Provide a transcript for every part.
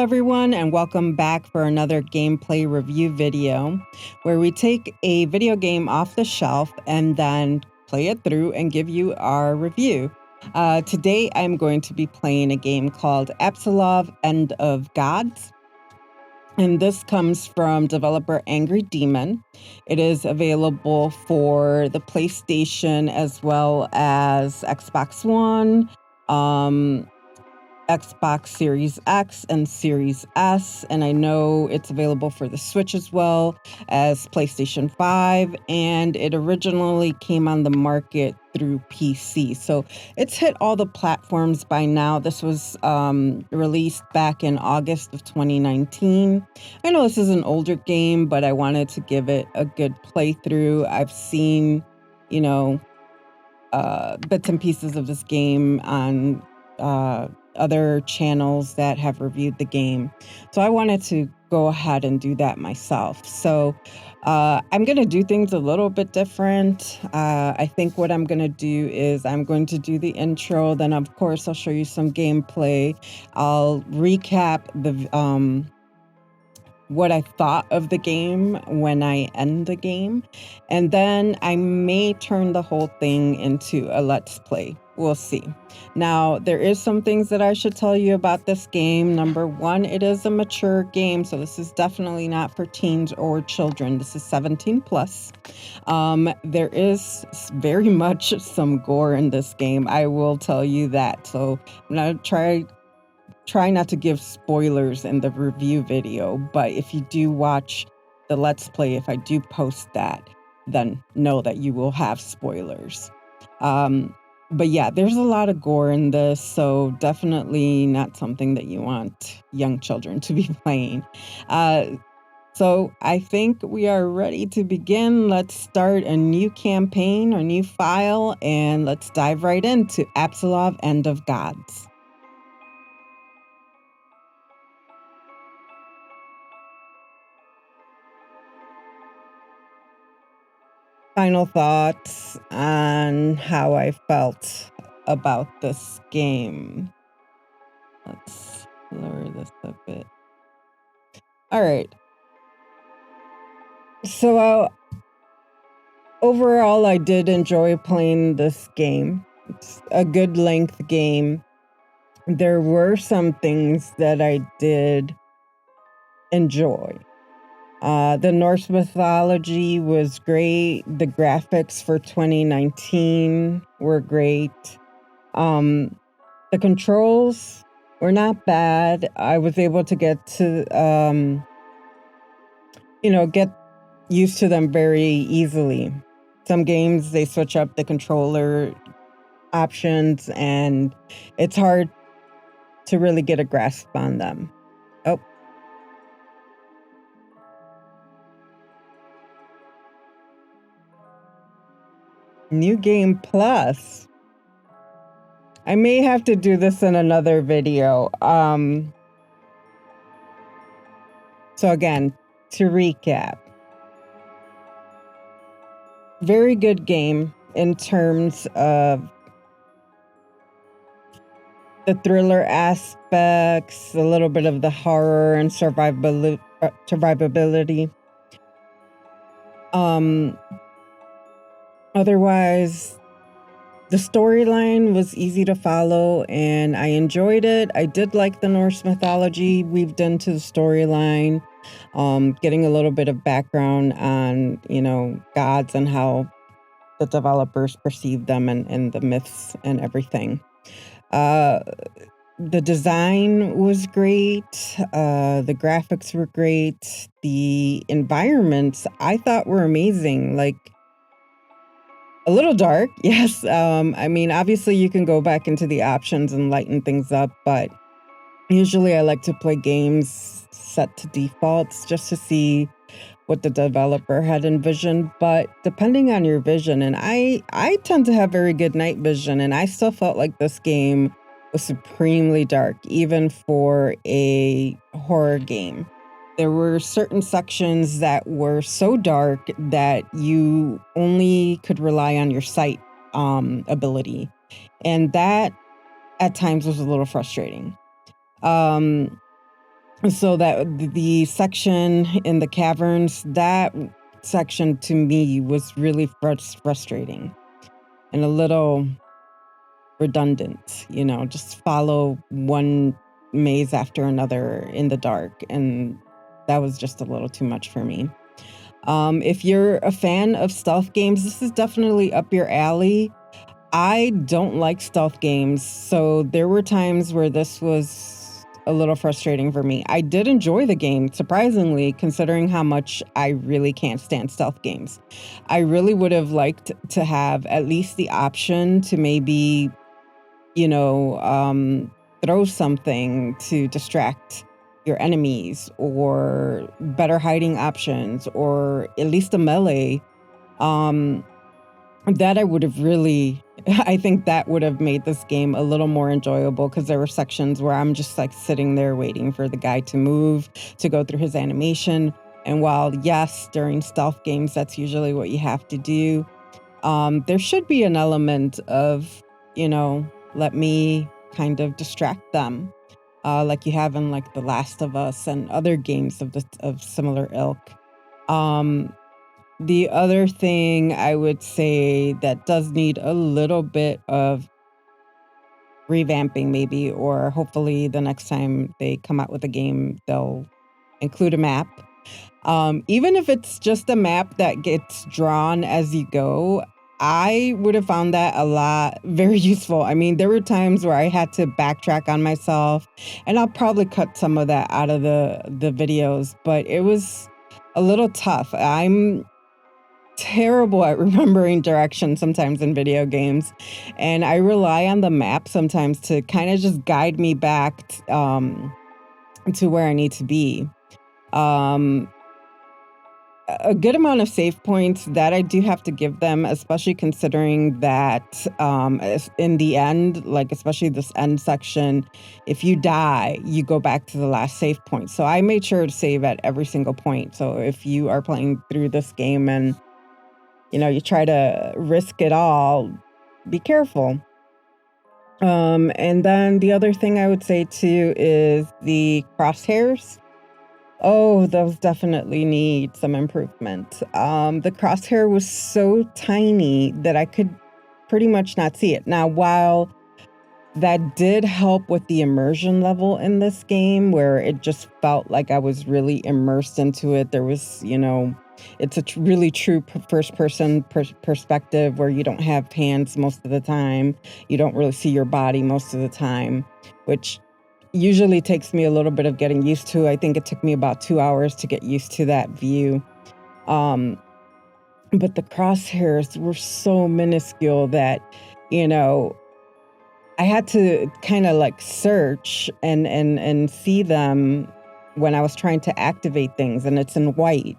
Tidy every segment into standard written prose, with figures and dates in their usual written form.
Hello everyone, and welcome back for another gameplay review video where we take a video game off the shelf and then play it through and give you our review. Today I'm going to be playing a game called Apsulov End of Gods. And this comes from developer Angry Demon. It is available for the PlayStation as well as Xbox One, Xbox Series X and Series S, and I know it's available for the Switch as well as PlayStation 5, and it originally came on the market through PC. So it's hit all the platforms by now. This was released back in August of 2019. I know this is an older game, but I wanted to give it a good playthrough. I've seen, bits and pieces of this game on other channels that have reviewed the game. So I wanted to go ahead and do that myself. So I'm going to do things a little bit different. I think what I'm going to do is I'm going to do the intro. Then, of course, I'll show you some gameplay. I'll recap the what I thought of the game when I end the game. And then I may turn the whole thing into a Let's Play. We'll see. Now, there is some things that I should tell you about this game. Number one, it is a mature game, so this is definitely not for teens or children. This is 17 plus. There is very much some gore in this game. I will tell you that. So I'm going to try not to give spoilers in the review video, but if you do watch the Let's Play, if I do post that, then know that you will have spoilers. But yeah, there's a lot of gore in this, so definitely not something that you want young children to be playing. So I think we are ready to begin. Let's start a new campaign or new file, and let's dive right into Apsulov End of Gods. Final thoughts on how I felt about this game. Let's lower this a bit. All right. So overall, I did enjoy playing this game. It's a good length game. There were some things that I did enjoy. The Norse mythology was great. The graphics for 2019 were great. The controls were not bad. I was able to get to, get used to them very easily. Some games, they switch up the controller options, and it's hard to really get a grasp on them. Oh. New Game Plus. I may have to do this in another video. So again, to recap. Very good game in terms of the thriller aspects, a little bit of the horror and survivability. Otherwise, the storyline was easy to follow and I enjoyed it. I did like the Norse mythology weaved into the storyline, getting a little bit of background on, gods and how the developers perceive them and the myths and everything. The design was great. The graphics were great. The environments I thought were amazing. Like, a little dark, yes. Obviously you can go back into the options and lighten things up, but usually I like to play games set to defaults just to see what the developer had envisioned. But depending on your vision, and I tend to have very good night vision, and I still felt like this game was supremely dark, even for a horror game. There were certain sections that were so dark that you only could rely on your sight ability. And that at times was a little frustrating. So that the section in the caverns, that section to me was really frustrating and a little redundant, just follow one maze after another in the dark. And that was just a little too much for me. If you're a fan of stealth games, this is definitely up your alley. I don't like stealth games, so there were times where this was a little frustrating for me. I did enjoy the game, surprisingly, considering how much I really can't stand stealth games. I really would have liked to have at least the option to maybe, throw something to distract your enemies, or better hiding options, or at least a melee. Um, that I would have really, I think that would have made this game a little more enjoyable, because there were sections where I'm just like sitting there waiting for the guy to move, to go through his animation. And while, yes, during stealth games, that's usually what you have to do, there should be an element of, let me kind of distract them, like you have in like The Last of Us and other games of similar ilk. The other thing I would say that does need a little bit of revamping, maybe, or hopefully the next time they come out with a game, they'll include a map. Even if it's just a map that gets drawn as you go, I would have found that a lot very useful. I mean, there were times where I had to backtrack on myself, and I'll probably cut some of that out of the videos, but it was a little tough. I'm terrible at remembering directions sometimes in video games, and I rely on the map sometimes to kind of just guide me back to where I need to be. Um, a good amount of save points that I do have to give them, especially considering that in the end, like especially this end section, if you die, you go back to the last save point. So I made sure to save at every single point. So if you are playing through this game and you try to risk it all, be careful. And then the other thing I would say too is the crosshairs. Oh, those definitely need some improvement. The crosshair was so tiny that I could pretty much not see it. Now, while that did help with the immersion level in this game, where it just felt like I was really immersed into it, there was, it's a really true first-person perspective where you don't have hands most of the time. You don't really see your body most of the time, which usually takes me a little bit of getting used to. I think it took me about 2 hours to get used to that view. But the crosshairs were so minuscule that, I had to kind of like search and see them when I was trying to activate things, and it's in white.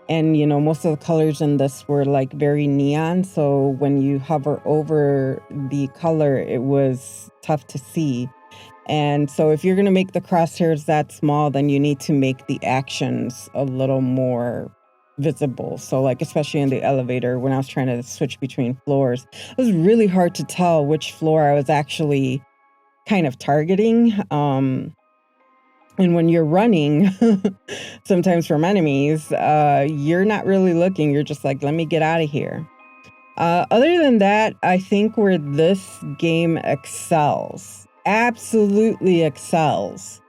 And, most of the colors in this were like very neon. So when you hover over the color, it was tough to see. And so if you're going to make the crosshairs that small, then you need to make the actions a little more visible. So like, especially in the elevator, when I was trying to switch between floors, it was really hard to tell which floor I was actually kind of targeting. And when you're running, sometimes from enemies, you're not really looking. You're just like, let me get out of here. Other than that, I think where this game excels, absolutely excels,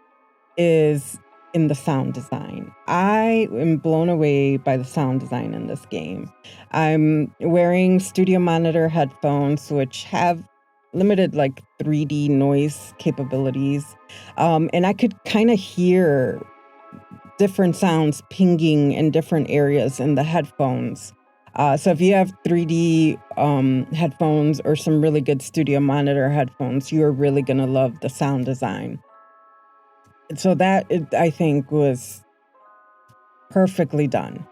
is in the sound design. I am blown away by the sound design in this game. I'm wearing studio monitor headphones, which have limited like 3D noise capabilities. And I could kind of hear different sounds pinging in different areas in the headphones. So if you have 3D headphones or some really good studio monitor headphones, you are really going to love the sound design. So that, I think, was perfectly done.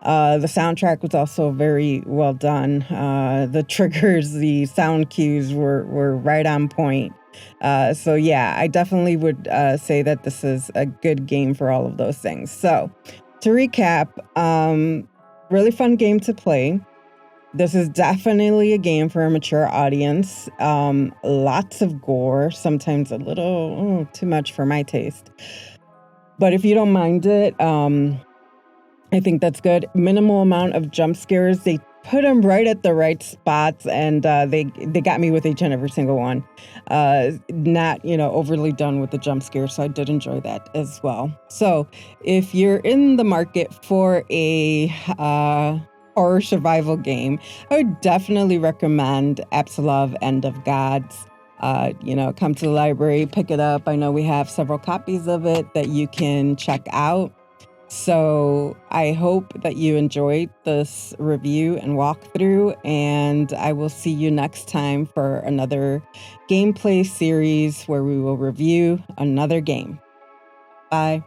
The soundtrack was also very well done. The triggers, the sound cues were right on point. So yeah, I definitely would say that this is a good game for all of those things. So to recap, really fun game to play. This is definitely a game for a mature audience. Lots of gore, sometimes a little too much for my taste. But if you don't mind it, I think that's good. Minimal amount of jump scares. They put them right at the right spots, and they got me with each and every single one. Not overly done with the jump scare, so I did enjoy that as well. So if you're in the market for a horror survival game, I would definitely recommend Apsulov End of Gods. Come to the library, pick it up. I know we have several copies of it that you can check out. So I hope that you enjoyed this review and walkthrough, and I will see you next time for another gameplay series where we will review another game. Bye.